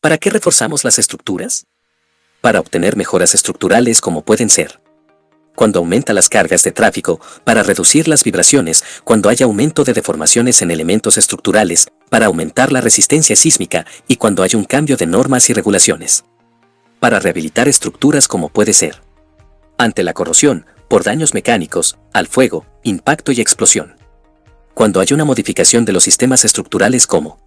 ¿Para qué reforzamos las estructuras? Para obtener mejoras estructurales como pueden ser cuando aumenta las cargas de tráfico, para reducir las vibraciones, cuando haya aumento de deformaciones en elementos estructurales, para aumentar la resistencia sísmica y cuando haya un cambio de normas y regulaciones. Para rehabilitar estructuras como puede ser ante la corrosión, por daños mecánicos, al fuego, impacto y explosión. Cuando haya una modificación de los sistemas estructurales como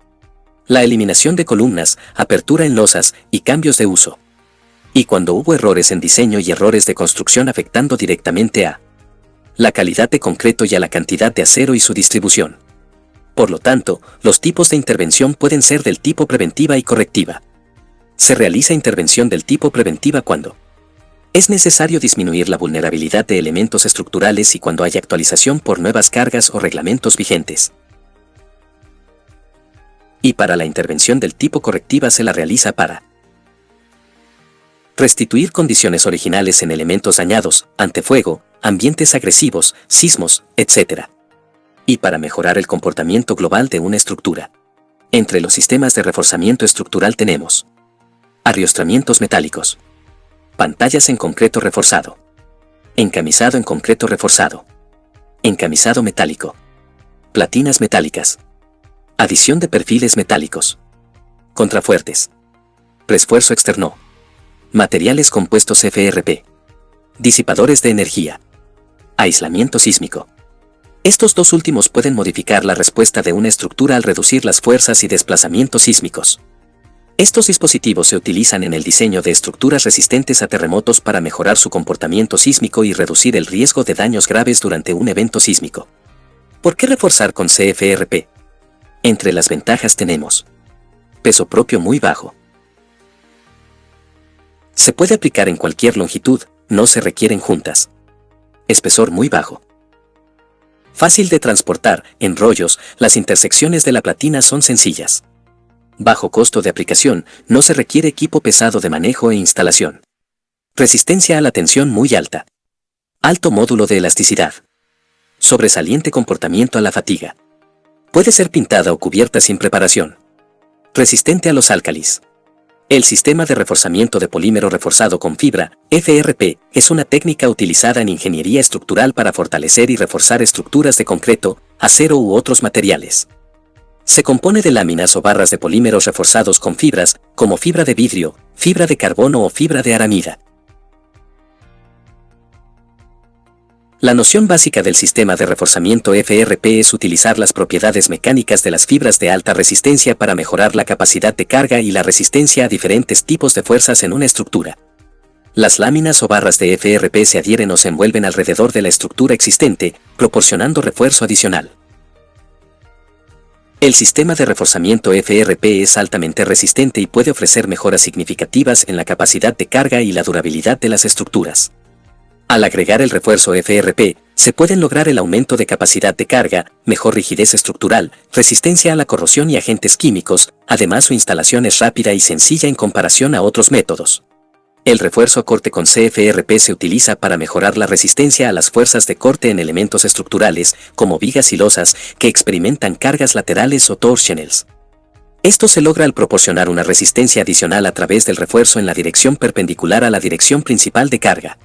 la eliminación de columnas, apertura en losas y cambios de uso. Y cuando hubo errores en diseño y errores de construcción afectando directamente a la calidad de concreto y a la cantidad de acero y su distribución. Por lo tanto, los tipos de intervención pueden ser del tipo preventiva y correctiva. Se realiza intervención del tipo preventiva cuando es necesario disminuir la vulnerabilidad de elementos estructurales y cuando haya actualización por nuevas cargas o reglamentos vigentes. Y para la intervención del tipo correctiva se la realiza para restituir condiciones originales en elementos dañados, ante fuego, ambientes agresivos, sismos, etc. Y para mejorar el comportamiento global de una estructura. Entre los sistemas de reforzamiento estructural tenemos arriostramientos metálicos, pantallas en concreto reforzado, encamisado en concreto reforzado, encamisado metálico, platinas metálicas, adición de perfiles metálicos, contrafuertes, refuerzo externo, materiales compuestos FRP, disipadores de energía, aislamiento sísmico. Estos dos últimos pueden modificar la respuesta de una estructura al reducir las fuerzas y desplazamientos sísmicos. Estos dispositivos se utilizan en el diseño de estructuras resistentes a terremotos para mejorar su comportamiento sísmico y reducir el riesgo de daños graves durante un evento sísmico. ¿Por qué reforzar con CFRP? Entre las ventajas tenemos peso propio muy bajo. Se puede aplicar en cualquier longitud, no se requieren juntas. Espesor muy bajo. Fácil de transportar, en rollos, las intersecciones de la platina son sencillas. Bajo costo de aplicación, no se requiere equipo pesado de manejo e instalación. Resistencia a la tensión muy alta. Alto módulo de elasticidad. Sobresaliente comportamiento a la fatiga. Puede ser pintada o cubierta sin preparación. Resistente a los álcalis. El sistema de reforzamiento de polímero reforzado con fibra, FRP, es una técnica utilizada en ingeniería estructural para fortalecer y reforzar estructuras de concreto, acero u otros materiales. Se compone de láminas o barras de polímeros reforzados con fibras, como fibra de vidrio, fibra de carbono o fibra de aramida. La noción básica del sistema de reforzamiento FRP es utilizar las propiedades mecánicas de las fibras de alta resistencia para mejorar la capacidad de carga y la resistencia a diferentes tipos de fuerzas en una estructura. Las láminas o barras de FRP se adhieren o se envuelven alrededor de la estructura existente, proporcionando refuerzo adicional. El sistema de reforzamiento FRP es altamente resistente y puede ofrecer mejoras significativas en la capacidad de carga y la durabilidad de las estructuras. Al agregar el refuerzo FRP, se pueden lograr el aumento de capacidad de carga, mejor rigidez estructural, resistencia a la corrosión y agentes químicos, además su instalación es rápida y sencilla en comparación a otros métodos. El refuerzo a corte con CFRP se utiliza para mejorar la resistencia a las fuerzas de corte en elementos estructurales, como vigas y losas, que experimentan cargas laterales o torsionales. Esto se logra al proporcionar una resistencia adicional a través del refuerzo en la dirección perpendicular a la dirección principal de carga.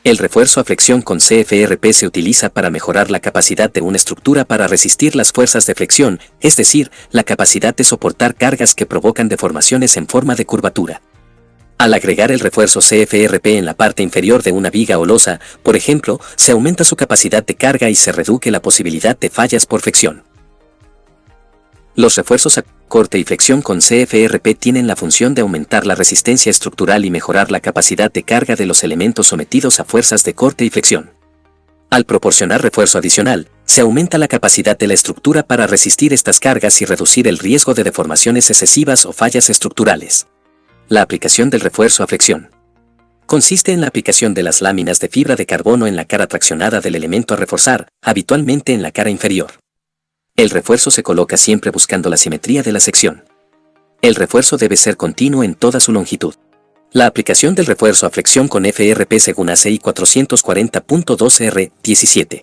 El refuerzo a flexión con CFRP se utiliza para mejorar la capacidad de una estructura para resistir las fuerzas de flexión, es decir, la capacidad de soportar cargas que provocan deformaciones en forma de curvatura. Al agregar el refuerzo CFRP en la parte inferior de una viga o losa, por ejemplo, se aumenta su capacidad de carga y se reduce la posibilidad de fallas por fricción. Los refuerzos a corte y flexión con CFRP tienen la función de aumentar la resistencia estructural y mejorar la capacidad de carga de los elementos sometidos a fuerzas de corte y flexión. Al proporcionar refuerzo adicional, se aumenta la capacidad de la estructura para resistir estas cargas y reducir el riesgo de deformaciones excesivas o fallas estructurales. La aplicación del refuerzo a flexión consiste en la aplicación de las láminas de fibra de carbono en la cara traccionada del elemento a reforzar, habitualmente en la cara inferior. El refuerzo se coloca siempre buscando la simetría de la sección. El refuerzo debe ser continuo en toda su longitud. La aplicación del refuerzo a flexión con FRP según ACI 440.2R17.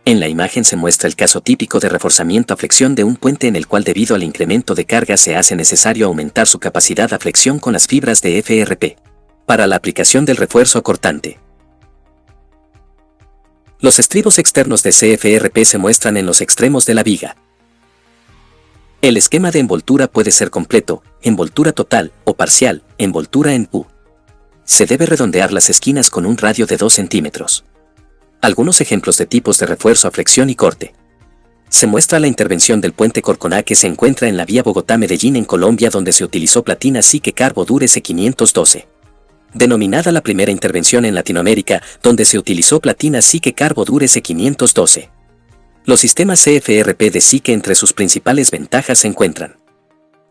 En la imagen se muestra el caso típico de reforzamiento a flexión de un puente en el cual debido al incremento de carga se hace necesario aumentar su capacidad a flexión con las fibras de FRP. Para la aplicación del refuerzo cortante. Los estribos externos de CFRP se muestran en los extremos de la viga. El esquema de envoltura puede ser completo, envoltura total o parcial, envoltura en U. Se debe redondear las esquinas con un radio de 2 centímetros. Algunos ejemplos de tipos de refuerzo a flexión y corte. Se muestra la intervención del puente Corconá que se encuentra en la vía Bogotá-Medellín en Colombia donde se utilizó platina Sique Carbo Dure C512. Denominada la primera intervención en Latinoamérica, donde se utilizó platina Sique Carbo Dure C512. Los sistemas CFRP de Sique entre sus principales ventajas se encuentran: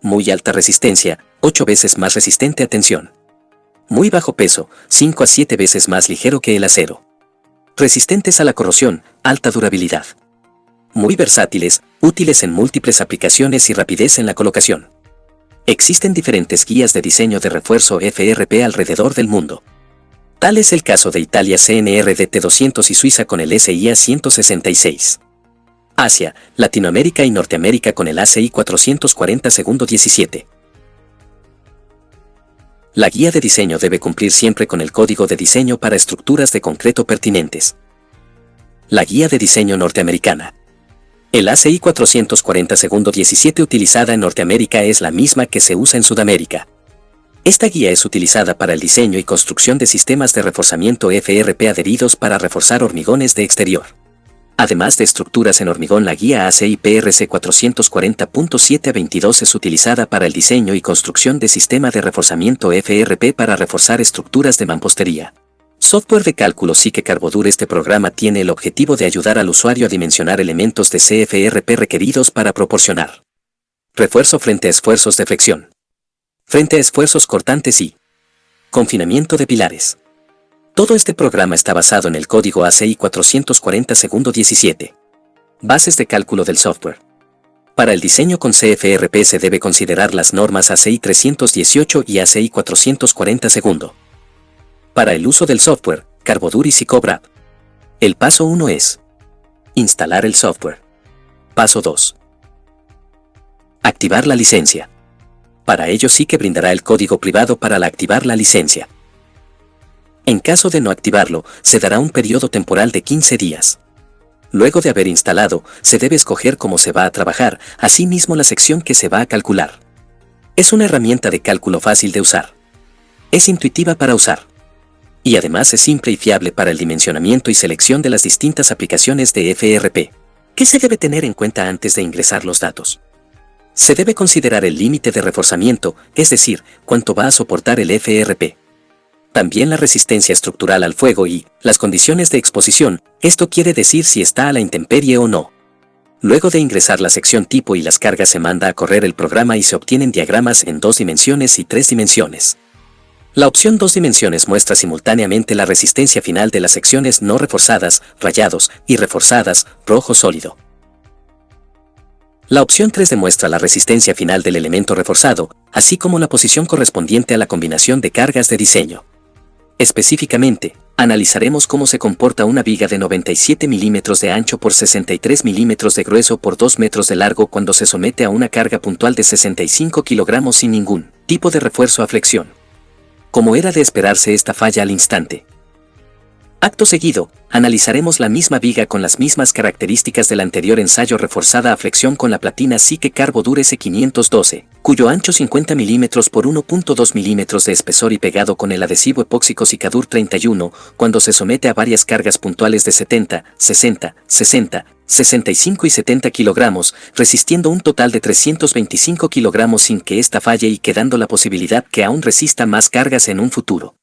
muy alta resistencia, 8 veces más resistente a tensión. Muy bajo peso, 5 a 7 veces más ligero que el acero. Resistentes a la corrosión, alta durabilidad. Muy versátiles, útiles en múltiples aplicaciones y rapidez en la colocación. Existen diferentes guías de diseño de refuerzo FRP alrededor del mundo. Tal es el caso de Italia CNR DT200 y Suiza con el SIA 166. Asia, Latinoamérica y Norteamérica con el ACI 440-17. La guía de diseño debe cumplir siempre con el código de diseño para estructuras de concreto pertinentes. La guía de diseño norteamericana. El ACI 440-17 utilizada en Norteamérica es la misma que se usa en Sudamérica. Esta guía es utilizada para el diseño y construcción de sistemas de reforzamiento FRP adheridos para reforzar hormigones de exterior. Además de estructuras en hormigón, la guía ACI PRC 440.7-22 es utilizada para el diseño y construcción de sistema de reforzamiento FRP para reforzar estructuras de mampostería. Software de cálculo Sique Carbo Dure. Este programa tiene el objetivo de ayudar al usuario a dimensionar elementos de CFRP requeridos para proporcionar refuerzo frente a esfuerzos de flexión, frente a esfuerzos cortantes y confinamiento de pilares. Todo este programa está basado en el código ACI 440-17. Bases de cálculo del software. Para el diseño con CFRP se debe considerar las normas ACI 318 y ACI 440-. Para el uso del software, Carbo Dure y SICOBRAP. El paso 1 es instalar el software. Paso 2. Activar la licencia. Para ello Sique brindará el código privado para activar la licencia. En caso de no activarlo, se dará un periodo temporal de 15 días. Luego de haber instalado, se debe escoger cómo se va a trabajar, asimismo la sección que se va a calcular. Es una herramienta de cálculo fácil de usar. Es intuitiva para usar. Y además es simple y fiable para el dimensionamiento y selección de las distintas aplicaciones de FRP. ¿Qué se debe tener en cuenta antes de ingresar los datos? Se debe considerar el límite de reforzamiento, es decir, cuánto va a soportar el FRP. También la resistencia estructural al fuego y las condiciones de exposición, esto quiere decir si está a la intemperie o no. Luego de ingresar la sección tipo y las cargas se manda a correr el programa y se obtienen diagramas en 2 dimensiones y 3 dimensiones. La opción 2 dimensiones muestra simultáneamente la resistencia final de las secciones no reforzadas, rayados, y reforzadas, rojo sólido. La opción 3 demuestra la resistencia final del elemento reforzado, así como la posición correspondiente a la combinación de cargas de diseño. Específicamente, analizaremos cómo se comporta una viga de 97 milímetros de ancho por 63 milímetros de grueso por 2 metros de largo cuando se somete a una carga puntual de 65 kilogramos sin ningún tipo de refuerzo a flexión. Como era de esperarse, esta falla al instante. Acto seguido, analizaremos la misma viga con las mismas características del anterior ensayo reforzada a flexión con la platina Sique Carbo Dure C512, cuyo ancho 50 mm por 1.2 mm de espesor y pegado con el adhesivo epóxico Cicadur 31, cuando se somete a varias cargas puntuales de 70, 60, 60, 65 y 70 kilogramos, resistiendo un total de 325 kilogramos sin que ésta falle y quedando la posibilidad que aún resista más cargas en un futuro.